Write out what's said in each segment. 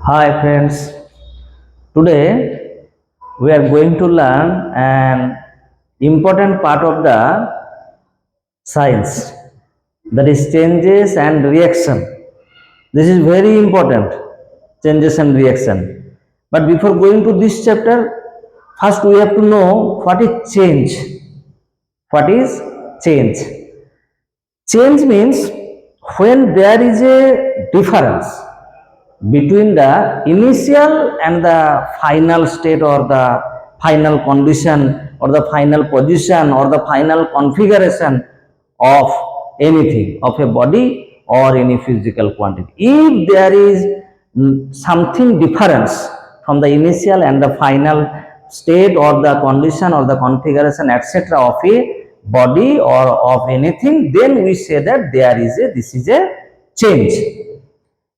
Hi friends, today we are going to learn an important part of the science, that is changes and reaction. This is very important, changes and reaction. But before going to this chapter, first we have to know what is change. What is change? Change means when there is a difference between the initial and the final state or the final condition or the final position or the final configuration of anything, of a body or any physical quantity. If there is something difference from the initial and the final state or the condition or the configuration etc of a body or of anything, then we say that this is a change.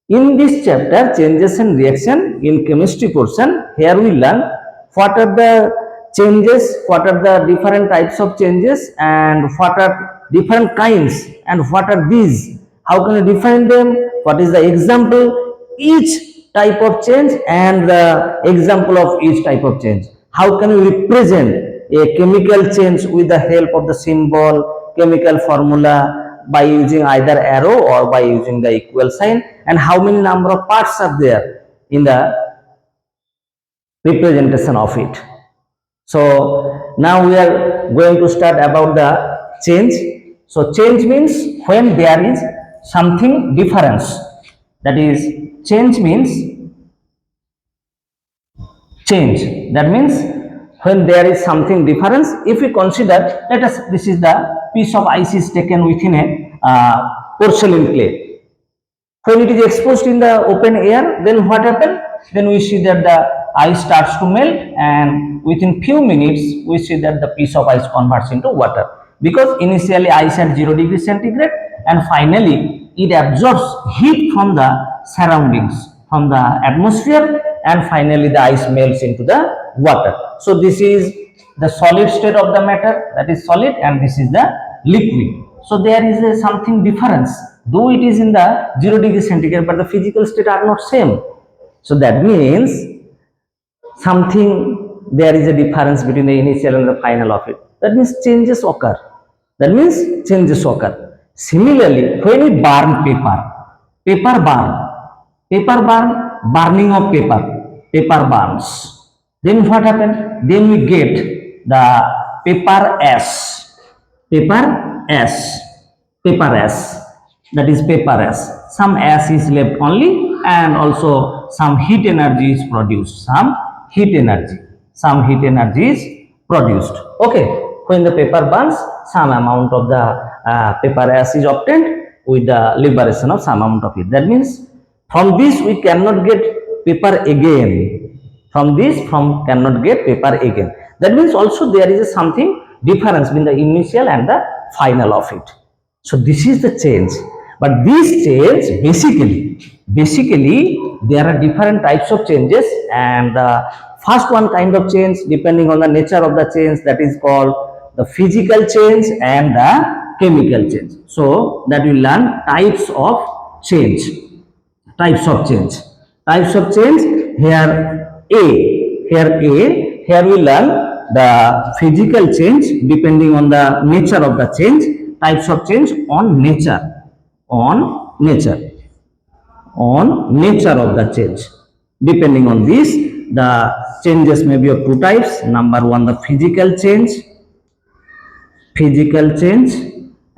In this chapter, changes and reaction in chemistry portion, here we learn what are the changes, what are the different types of changes, and what are different kinds, and what are these, how can we define them, what is the example, each type of change and the example of each type of change. How can we represent a chemical change with the help of the symbol, chemical formula, by using either arrow or by using the equal sign, and how many number of parts are there in the representation of it. So now we are going to start about the change. So change means when there is something difference, that is change means change, that means when there is something difference. If we consider, let us, this is the piece of ice is taken within a porcelain clay. When it is exposed in the open air, then what happens? Then we see that the ice starts to melt, and within few minutes we see that the piece of ice converts into water, because initially ice at 0 degree centigrade and finally it absorbs heat from the surroundings, from the atmosphere, and finally the ice melts into the water. So this is the solid state of the matter, that is solid, and this is the liquid. So there is a something difference, though it is in the 0 degree centigrade, but the physical state are not same. So that means something, there is a difference between the initial and the final of it. That means changes occur. That means changes occur. Similarly, when we burn paper, paper burn, burning of paper burns. Then what happens? Then we get the paper ash, paper ash, paper ash. That is paper ash. Some ash is left only, and also some heat energy is produced. Some heat energy is produced. Okay, when the paper burns, some amount of the paper ash is obtained with the liberation of some amount of heat. That means from this we cannot get paper again. Cannot get paper again. That means also there is something difference between the initial and the final of it. So this is the change. But this change basically there are different types of changes, and the first one kind of change, depending on the nature of the change, that is called the physical change and the chemical change. So that we learn types of change. Types of change. Types of change, here we learn the physical change depending on the nature of the change, types of change on nature, on nature of the change. Depending on this, the changes may be of two types. Number one, the physical change,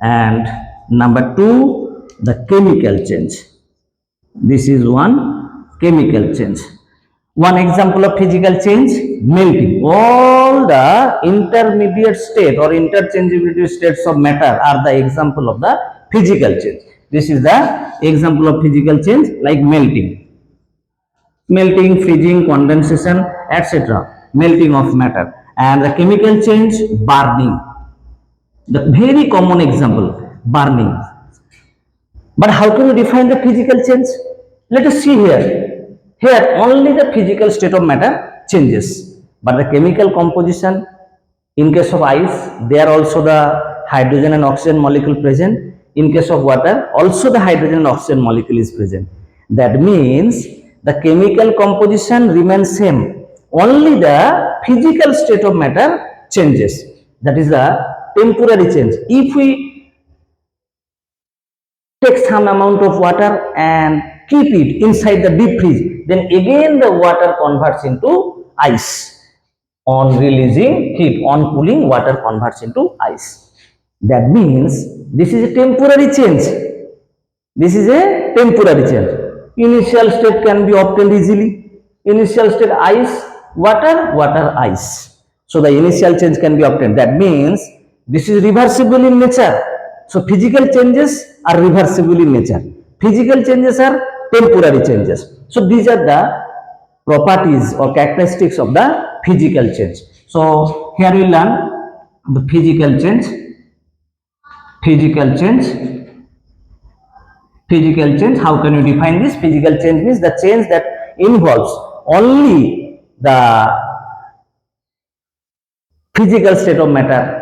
and number two, the chemical change. This is one chemical change. One example of physical change, melting. All the intermediate state or interchangeability states of matter are the example of the physical change. This is the example of physical change, like melting, freezing, condensation, etc. Melting of matter. And the chemical change, burning. The very common example, burning. But how can we define the physical change? Let us see here. Here only the physical state of matter changes, but the chemical composition, in case of ice, there also the hydrogen and oxygen molecule present. In case of water, also the hydrogen and oxygen molecule is present. That means the chemical composition remains same. Only the physical state of matter changes. That is the temporary change. If we take some amount of water and keep it inside the deep freeze, then again the water converts into ice. On releasing heat, on cooling, water converts into ice. That means this is a temporary change. This is a temporary change. Initial state can be obtained easily. Initial state ice, water, water, ice. So the initial change can be obtained. That means this is reversible in nature. So physical changes are reversible in nature. Physical changes are temporary changes. So these are the properties or characteristics of the physical change. So here we learn the physical change. Physical change. Physical change. How can you define this? Physical change means the change that involves only the physical state of matter.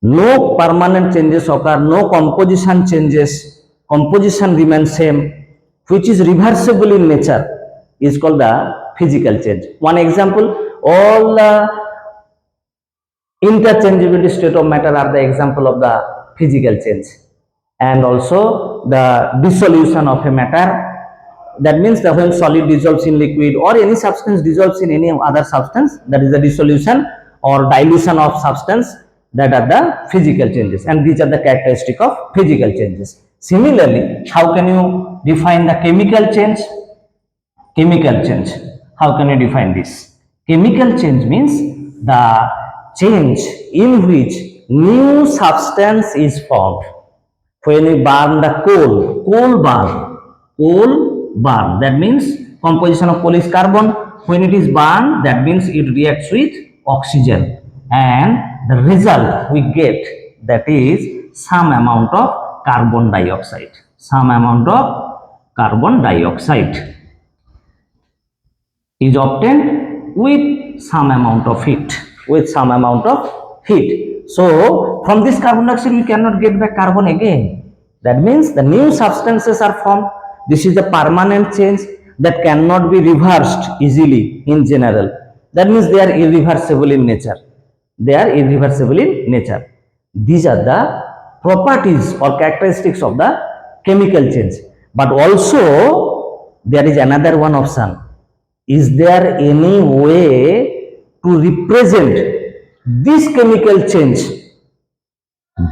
No permanent changes occur, no composition changes, composition remains same, which is reversible in nature, is called the physical change. One example, all the interchangeability state of matter are the example of the physical change. And also the dissolution of a matter, that means that when solid dissolves in liquid or any substance dissolves in any other substance, that is the dissolution or dilution of substance, that are the physical changes, and these are the characteristic of physical changes. Similarly, how can you define the chemical change? Chemical change, how can you define this? Chemical change means the change in which new substance is formed. When we burn the coal burn, that means composition of coal is carbon. When it is burned, that means it reacts with oxygen, and the result we get, that is some amount of carbon dioxide. Some amount of carbon dioxide is obtained with some amount of heat. So from this carbon dioxide we cannot get back carbon again. That means the new substances are formed. This is the permanent change that cannot be reversed easily in general. That means they are irreversible in nature. These are the properties or characteristics of the chemical change. But also there is another one option. Is there any way to represent this chemical change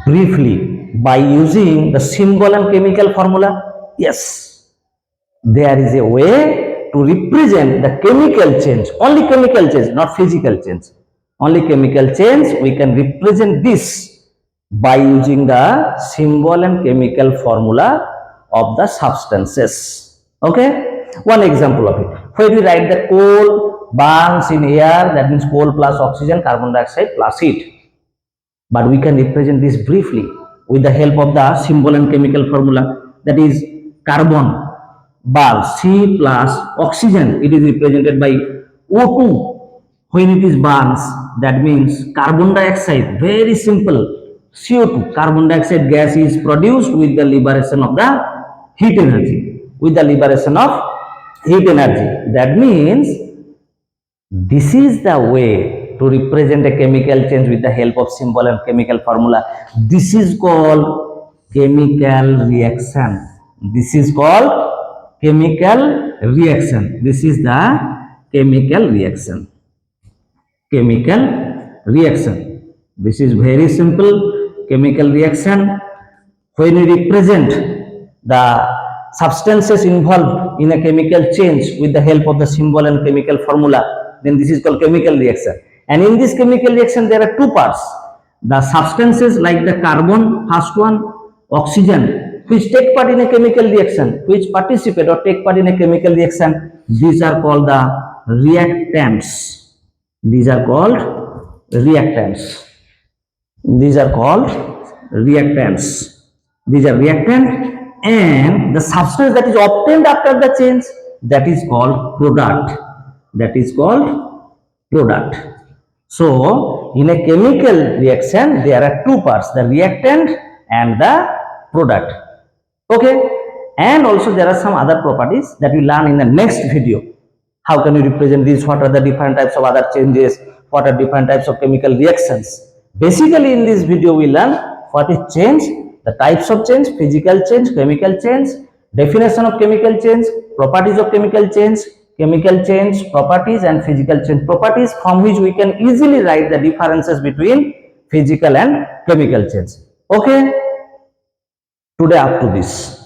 briefly by using the symbol and chemical formula? Yes, there is a way to represent the chemical change, only chemical change, not physical change. Only chemical change, we can represent this by using the symbol and chemical formula of the substances. Okay, one example of it. When we write that coal burns in air, that means coal plus oxygen, carbon dioxide plus heat. But we can represent this briefly with the help of the symbol and chemical formula, that is carbon burns, C plus oxygen, it is represented by O2. When it is burns, that means carbon dioxide, very simple, CO2, carbon dioxide gas is produced with the liberation of the heat energy. That means this is the way to represent a chemical change with the help of symbol and chemical formula. This is called chemical reaction. This is the chemical reaction. This is very simple. Chemical reaction, when we represent the substances involved in a chemical change with the help of the symbol and chemical formula, then this is called chemical reaction. And in this chemical reaction there are two parts. The substances like the carbon, first one, oxygen, which take part in a chemical reaction, which participate or take part in a chemical reaction, these are called the reactants. These are called reactants. These are reactant, and the substance that is obtained after the change, that is called product. So in a chemical reaction there are two parts, the reactant and the product. Okay, and also there are some other properties that we learn in the next video. How can you represent these? What are the different types of other changes? What are different types of chemical reactions? Basically, in this video, we learn what is change, the types of change, physical change, chemical change, definition of chemical change, properties of chemical change, properties, and physical change properties, from which we can easily write the differences between physical and chemical change. Okay, today up to this.